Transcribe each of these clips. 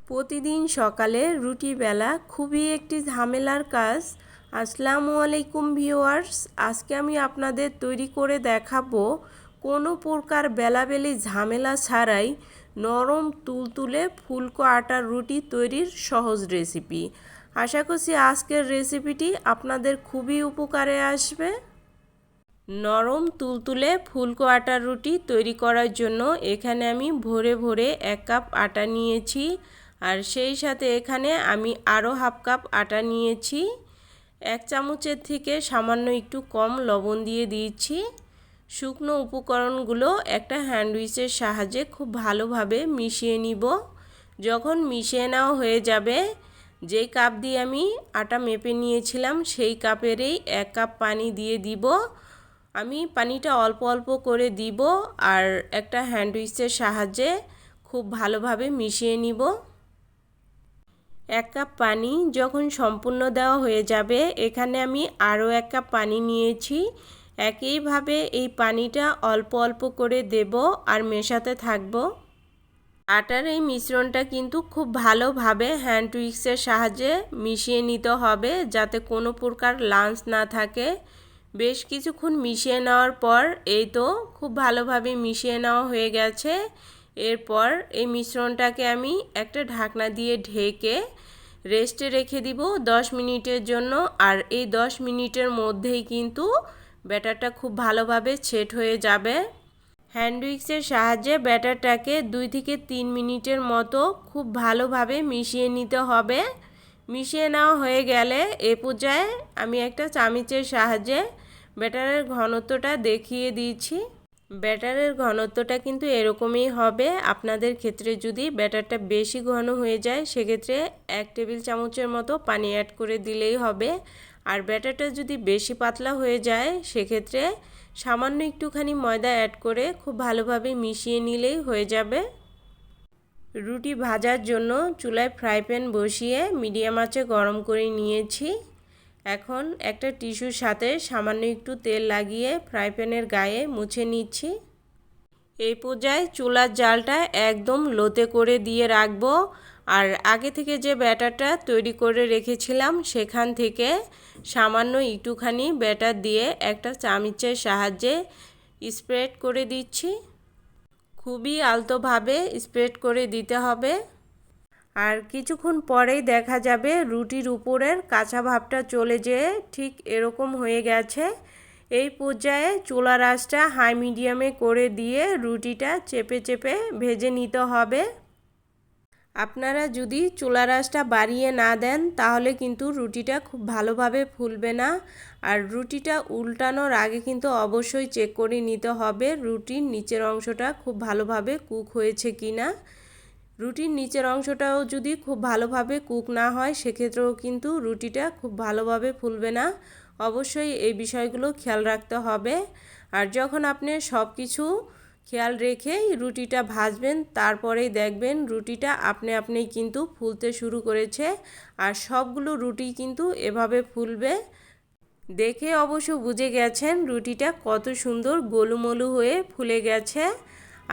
প্রতিদিন সকালে রুটি বেলা খুবই একটি ঝামেলার কাজ। আসসালামু আলাইকুম ভিউয়ার্স, আজকে আমি আপনাদের তৈরি করে দেখাবো কোনো প্রকার বেলাবেলি ঝামেলা ছাড়াই নরম তুলতুলে ফুলকো আটার রুটি তৈরির সহজ রেসিপি। আশা করছি আজকের রেসিপিটি আপনাদের খুবই উপকারে আসবে। নরম তুলতুলে ফুলকো আটার রুটি তৈরি করার জন্য এখানে আমি ভরে ভরে 1 কাপ আটা নিয়েছি, আর সেই সাথে এখানে আমি আরও হাফ কাপ আটা নিয়েছি। 1 চামচের থেকে সামান্য একটু কম লবণ দিয়ে দিয়েছি। শুকনো উপকরণগুলো একটা হ্যান্ড উইচের সাহায্যে খুব ভালোভাবে মিশিয়ে নিব। যখন মিশিয়ে নেওয়া হয়ে যাবে, যেই কাপ দিয়ে আমি আটা মেপে নিয়েছিলাম সেই কাপেরই 1 কাপ পানি দিয়ে দিব। আমি পানিটা অল্প অল্প করে দিব আর একটা হ্যান্ড উইচের সাহায্যে খুব ভালোভাবে মিশিয়ে নিব। 1 কাপ পানি যখন সম্পূর্ণ দেওয়া হয়ে যাবে, এখানে আমি আরও 1 কাপ পানি নিয়েছি। একইভাবে এই পানিটা অল্প অল্প করে দেব আর মেশাতে থাকব। আটার এই মিশ্রণটা কিন্তু খুব ভালোভাবে হ্যান্ড উইচের সাহায্যে মিশিয়ে নিতে হবে, যাতে কোনো প্রকার লাম্পস না থাকে। বেশ কিছুক্ষণ মিশিয়ে নেওয়ার পর এই তো খুব ভালোভাবে মিশিয়ে নেওয়া হয়ে গেছে। এরপর এই মিশ্রণটাকে আমি একটা ঢাকনা দিয়ে ঢেকে রেস্টে রেখে দিব 10 মিনিটের জন্য। আর এই 10 মিনিটের মধ্যেই কিন্তু ব্যাটারটা খুব ভালোভাবে সেট হয়ে যাবে। হ্যান্ড উইচের সাহায্যে ব্যাটারটাকে 2 থেকে 3 মিনিটের মতো খুব ভালোভাবে মিশিয়ে নিতে হবে। মিশিয়ে নেওয়া হয়ে গেলে এ পর্যায়ে আমি একটা চামচের সাহায্যে ব্যাটারের ঘনত্বটা দেখিয়ে দিয়েছি। ব্যাটারের ঘনত্বটা কিন্তু এরকমই হবে। আপনাদের ক্ষেত্রে যদি ব্যাটারটা বেশি ঘন হয়ে যায়, সেক্ষেত্রে 1 টেবিল চামচের মতো পানি অ্যাড করে দিলেই হবে। আর ব্যাটারটা যদি বেশি পাতলা হয়ে যায়, সেক্ষেত্রে সামান্য একটুখানি ময়দা অ্যাড করে খুব ভালোভাবে মিশিয়ে নিলেই হয়ে যাবে। রুটি ভাজার জন্য চুলায় ফ্রাই প্যান বসিয়ে মিডিয়াম আঁচে গরম করে নিয়েছি। এখন একটা টিস্যুর সাথে সামান্য একটু তেল লাগিয়ে ফ্রাই প্যানের গায়ে মুছে নিচ্ছি। এই পর্যায়ে চুলার জালটা একদম লোতে করে দিয়ে রাখবো। আর আগে থেকে যে ব্যাটারটা তৈরি করে রেখেছিলাম, সেখান থেকে সামান্য একটুখানি ব্যাটার দিয়ে একটা চামচের সাহায্যে স্প্রেড করে দিচ্ছি। খুবই আলতোভাবে স্প্রেড করে দিতে হবে। আর কিছুক্ষণ পরেই দেখা যাবে রুটির উপরের কাঁচা ভাবটা চলে যেয়ে ঠিক এরকম হয়ে গেছে। এই পর্যায়ে চুলার আঁচটা হাই মিডিয়ামে করে দিয়ে রুটিটা চেপে চেপে ভেজে নিতে হবে। আপনারা যদি চুলার আঁচটা বাড়িয়ে না দেন, তাহলে কিন্তু রুটিটা খুব ভালোভাবে ফুলবে না। আর রুটিটা উল্টানোর আগে কিন্তু অবশ্যই চেক করে নিতে হবে রুটির নিচের অংশটা খুব ভালোভাবে কুক হয়েছে কিনা। রুটির নিচের অংশটাও যদি খুব ভালোভাবে কুক না হয়, সেক্ষেত্রেও কিন্তু রুটিটা খুব ভালোভাবে ফুলবে না। অবশ্যই এই বিষয়গুলো খেয়াল রাখতে হবে। আর যখন আপনি সব কিছু খেয়াল রেখেই রুটিটা ভাজবেন, তারপরেই দেখবেন রুটিটা আপনিই কিন্তু ফুলতে শুরু করেছে। আর সবগুলো রুটি কিন্তু এভাবে ফুলবে। দেখে অবশ্য বুঝে গেছেন রুটিটা কত সুন্দর গোলুমলু হয়ে ফুলে গেছে।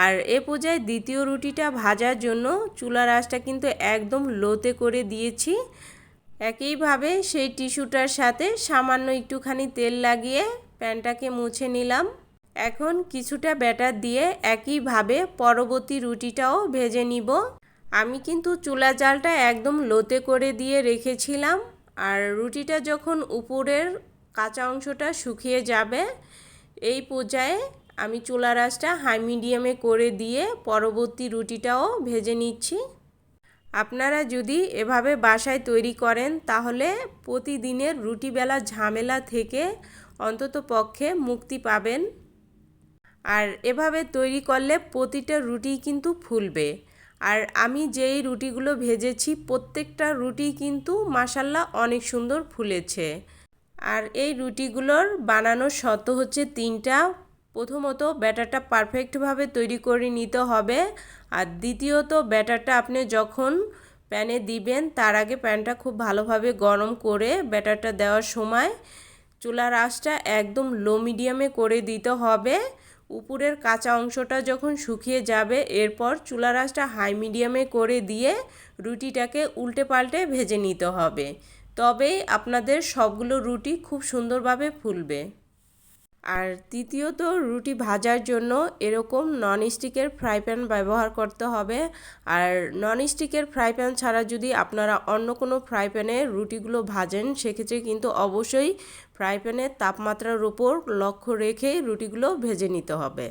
আর এ পর্যায়ে দ্বিতীয় রুটিটা ভাজার জন্য চুলার আঁচটা কিন্তু একদম লোতে করে দিয়েছি। একইভাবে সেই টিস্যুটার সাথে সামান্য একটুখানি তেল লাগিয়ে প্যানটাকে মুছে নিলাম। এখন কিছুটা ব্যাটার দিয়ে একইভাবে পরবর্তী রুটিটাও ভেজে নিব। আমি কিন্তু চুলা জালটা একদম লোতে করে দিয়ে রেখেছিলাম। আর রুটিটা যখন উপরের কাঁচা অংশটা শুকিয়ে যাবে, এই পর্যায়ে আমি চুলার আঁচটা হাই মিডিয়ামে করে দিয়ে পরবর্তী রুটিটাও ভেজে নিচ্ছি। আপনারা যদি এভাবে বাসায় তৈরি করেন, তাহলে প্রতিদিনের রুটি বেলা ঝামেলা থেকে অন্তত পক্ষে মুক্তি পাবেন। আর এভাবে তৈরি করলে প্রতিটা রুটি কিন্তু ফুলবে। আর আমি যেই রুটিগুলো ভেজেছি, প্রত্যেকটা রুটি কিন্তু মাশাআল্লাহ অনেক সুন্দর ফুলেছে। আর এই রুটিগুলোর বানানোর শর্ত হচ্ছে 3টা। প্রথমত, ব্যাটারটা পারফেক্টভাবে তৈরি করে নিতে হবে। আর দ্বিতীয়ত, ব্যাটারটা আপনি যখন প্যানে দিবেন, তার আগে প্যানটা খুব ভালোভাবে গরম করে ব্যাটারটা দেওয়ার সময় চুলার আঁচটা একদম লো মিডিয়ামে করে দিতে হবে। উপরের কাঁচা অংশটা যখন শুকিয়ে যাবে, এরপর চুলার আঁচটা হাই মিডিয়ামে করে দিয়ে রুটিটাকে উল্টে পাল্টে ভেজে নিতে হবে, তবেই আপনাদের সবগুলো রুটি খুব সুন্দরভাবে ফুলবে। আর তৃতীয়ত, রুটি ভাজার জন্য এরকম ননস্টিকের ফ্রাই প্যান ব্যবহার করতে হবে। আর ননস্টিকের ফ্রাই প্যান ছাড়া যদি আপনারা অন্য কোনো ফ্রাই প্যানে রুটিগুলো ভাজেন, সেক্ষেত্রে কিন্তু অবশ্যই ফ্রাই প্যানের তাপমাত্রার উপর লক্ষ্য রেখে রুটিগুলো ভেজে নিতে হবে।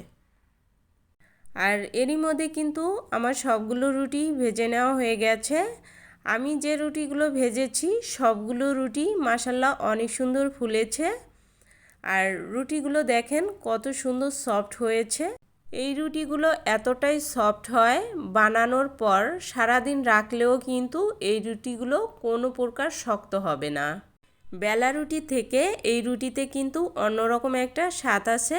আর এরই মধ্যে কিন্তু আমার সবগুলো রুটি ভেজে নেওয়া হয়ে গেছে। আমি যে রুটিগুলো ভেজেছি সবগুলো রুটি মাশাআল্লাহ অনেক সুন্দর ফুলেছে। আর রুটিগুলো দেখেন কত সুন্দর সফট হয়েছে। এই রুটিগুলো এতটাই সফট হয়, বানানোর পর সারাদিন রাখলেও কিন্তু এই রুটিগুলো কোনো প্রকার শক্ত হবে না। বেলা রুটি থেকে এই রুটিতে কিন্তু অন্যরকম একটা স্বাদ আছে।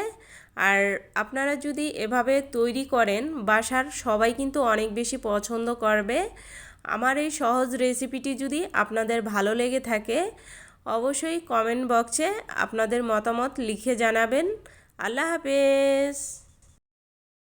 আর আপনারা যদি এভাবে তৈরি করেন, বাসার সবাই কিন্তু অনেক বেশি পছন্দ করবে। আমার এই সহজ রেসিপিটি যদি আপনাদের ভালো লেগে থাকে, অবশ্যই কমেন্ট বক্সে আপনাদের মতামত লিখে জানাবেন। আল্লাহ হাফেজ।